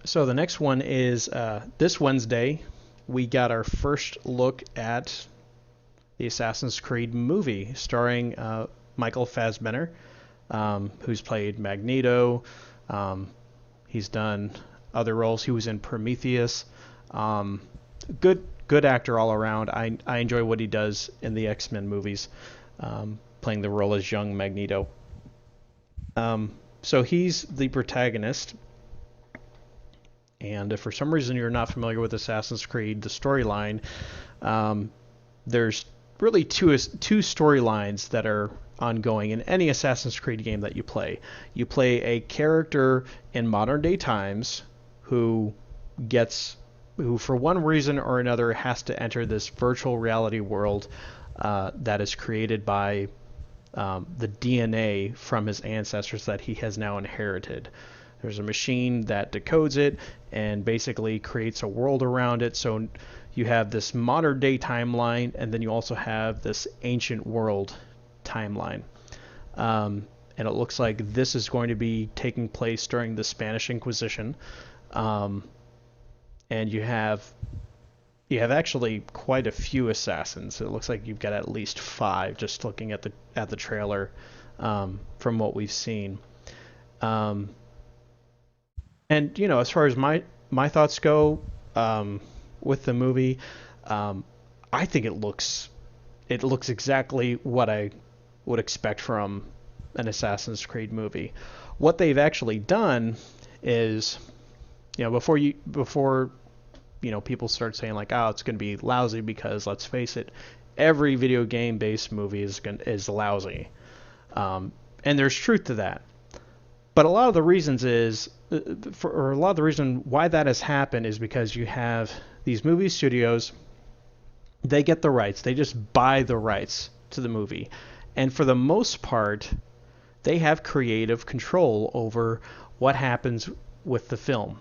So the next one is this Wednesday. We got our first look at the Assassin's Creed movie starring Michael Fassbender, who's played Magneto. Um, he's done other roles. He was in Prometheus. Um, good actor all around. I enjoy what he does in the X-Men movies, playing the role as young Magneto. So he's the protagonist, and if for some reason you're not familiar with Assassin's Creed, the storyline, um, there's really two storylines that are ongoing in any Assassin's Creed game that you play. You play a character in modern day times who gets who for one reason or another has to enter this virtual reality world that is created by the DNA from his ancestors that he has now inherited. There's a machine that decodes it and basically creates a world around it. So you have this modern day timeline, and then you also have this ancient world timeline. And it looks like this is going to be taking place during the Spanish Inquisition. Um, and you have actually quite a few assassins. It looks like you've got at least five just looking at the trailer, from what we've seen. Um, and as far as my thoughts go, with the movie, um, I think it looks exactly what I would expect from an Assassin's Creed movie. What they've actually done is, before people start saying like, oh, it's going to be lousy, because let's face it, every video game based movie is lousy, and there's truth to that. But a lot of the reasons is, or a lot of the reason why that has happened is because you have these movie studios. They get the rights. They just buy the rights to the movie, and for the most part, they have creative control over what happens with the film,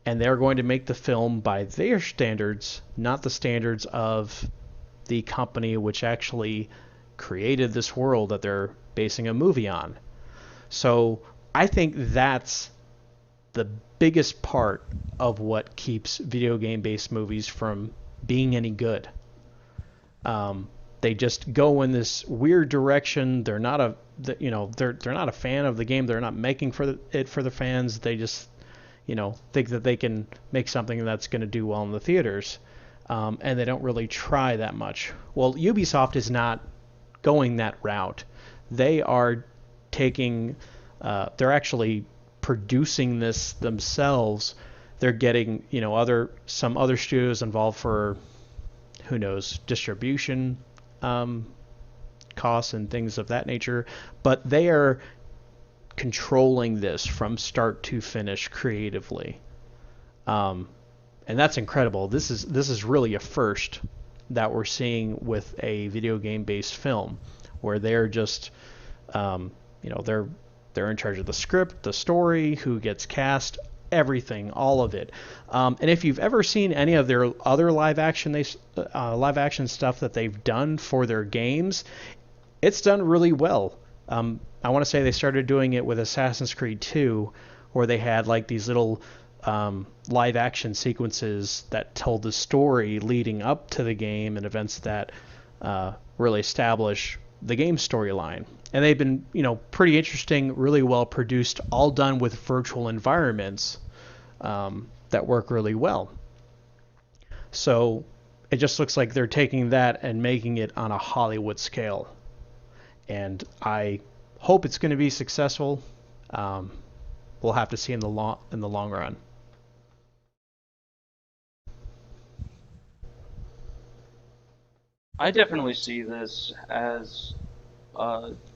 and they're going to make the film by their standards, not the standards of the company which actually created this world that they're basing a movie on. So I think that's the biggest part of what keeps video game based movies from being any good. They just go in this weird direction. They're not a they're not a fan of the game. They're not making it for the fans. They just think that they can make something that's going to do well in the theaters, and they don't really try that much. Well, Ubisoft is not going that route. They are taking, they're actually producing this themselves. They're getting some other studios involved for, who knows, distribution um, costs and things of that nature, but they are controlling this from start to finish creatively, um, and that's incredible. This is really a first that we're seeing with a video game based film, where they're just they're in charge of the script, the story, who gets cast, everything, all of it. And if you've ever seen any of their other live action stuff that they've done for their games, it's done really well. I want to say they started doing it with Assassin's Creed 2, where they had like these little live action sequences that told the story leading up to the game and events that really establish the game storyline. And they've been, pretty interesting, really well produced, all done with virtual environments that work really well. So it just looks like they're taking that and making it on a Hollywood scale. And I hope it's going to be successful. Um, we'll have to see in the long run. I definitely see this as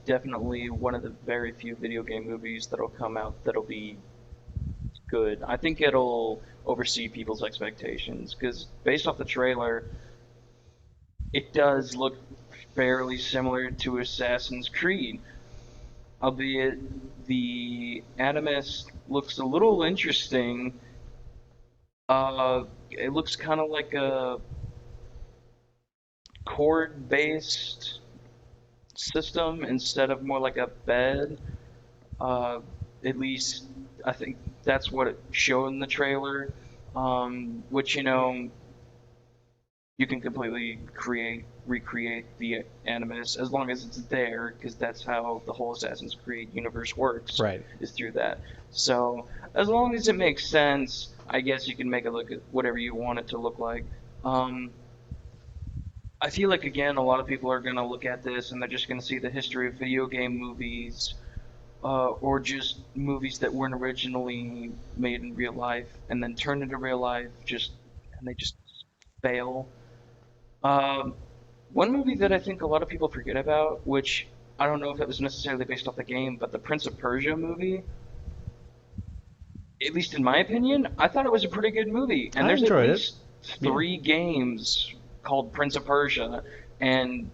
definitely one of the very few video game movies that'll come out that'll be good. I think it'll oversee people's expectations because based off the trailer, it does look fairly similar to Assassin's Creed, albeit the Animus looks a little interesting. It looks kind of like a chord-based system instead of more like a bed. Uh, at least I think that's what it showed in the trailer. Which you can completely recreate the Animus as long as it's there, because that's how the whole Assassin's Creed universe works, Right. is through that. So as long as it makes sense, I guess you can make it look at whatever you want it to look like. Um, I feel like again, a lot of people are gonna look at this and they're just gonna see the history of video game movies, or just movies that weren't originally made in real life and then turned into real life, just and they just fail. Um, One movie that I think a lot of people forget about, which I don't know if it was necessarily based off the game, but the Prince of Persia movie, at least in my opinion, I thought it was a pretty good movie. And I there's at enjoyed it. least Yeah. three games called Prince of Persia, and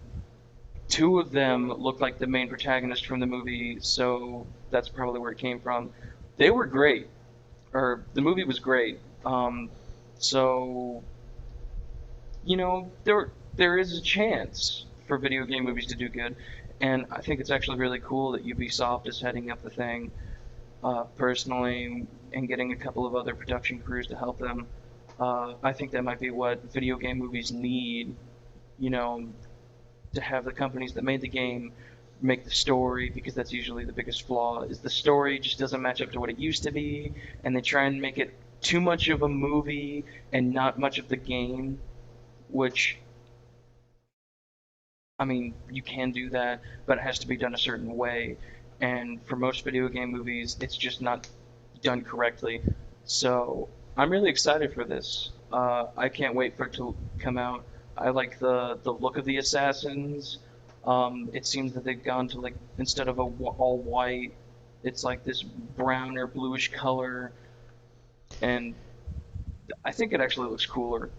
two of them look like the main protagonist from the movie, so that's probably where it came from. They were great, or the movie was great. So there is a chance for video game movies to do good, and I think it's actually really cool that Ubisoft is heading up the thing, personally, and getting a couple of other production crews to help them. I think that might be what video game movies need, you know, to have the companies that made the game make the story, because that's usually the biggest flaw, is the story just doesn't match up to what it used to be, and they try and make it too much of a movie and not much of the game, which, I mean, you can do that, but it has to be done a certain way. And for most video game movies, it's just not done correctly. So I'm really excited for this. I can't wait for it to come out. I like the look of the assassins. It seems that they've gone to, like, instead of all white, it's like this brown or bluish color, and I think it actually looks cooler.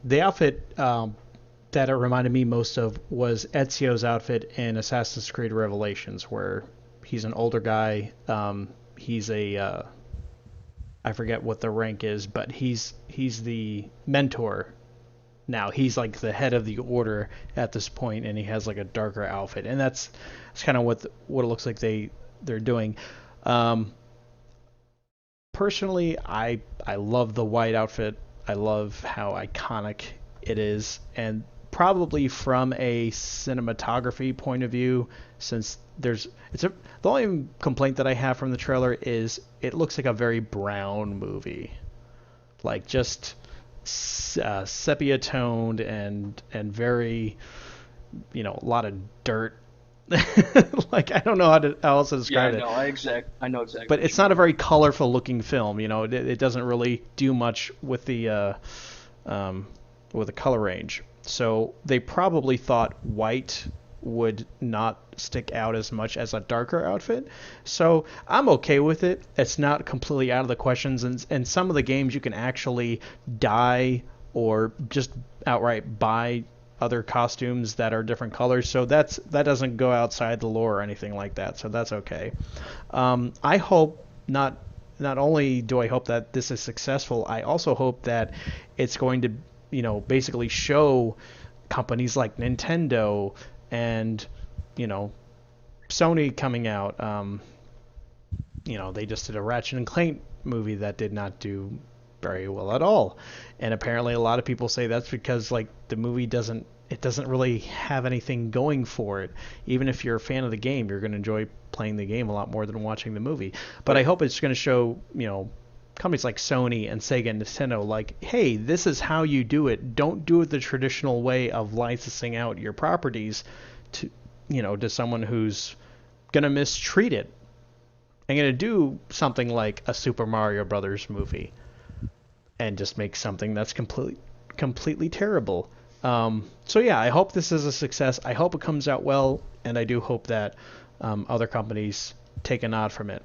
The outfit that it reminded me most of was Ezio's outfit in Assassin's Creed Revelations, where he's an older guy. He's a I forget what the rank is, but he's the mentor now. He's like the head of the order at this point, and he has like a darker outfit, and that's kind of what it looks like they're doing. Um, Personally, I love the white outfit. I love how iconic it is, and probably from a cinematography point of view, since the only complaint that I have from the trailer is it looks like a very brown movie, like just sepia toned and very, a lot of dirt. Like, I don't know how else to Yeah, describe it, no, I know exactly but what it's you not a mean. very colorful looking film. It doesn't really do much um, with the color range. So they probably thought white would not stick out as much as a darker outfit. So I'm okay with it. It's not completely out of the questions. And some of the games you can actually dye or just outright buy other costumes that are different colors. So that doesn't go outside the lore or anything like that. So that's okay. I hope not only do I hope that this is successful, I also hope that it's going to, basically show companies like Nintendo and, you know, Sony coming out. They just did a Ratchet and Clank movie that did not do very well at all, and apparently a lot of people say that's because, like, the movie doesn't really have anything going for it. Even if you're a fan of the game, you're going to enjoy playing the game a lot more than watching the movie. But I But hope it's going to show, companies like Sony and Sega and Nintendo, like, hey, this is how you do it. Don't do it the traditional way of licensing out your properties to, to someone who's going to mistreat it and going to do something like a Super Mario Brothers movie and just make something that's completely terrible. So yeah, I hope this is a success. I hope it comes out well, and I do hope that other companies take a nod from it.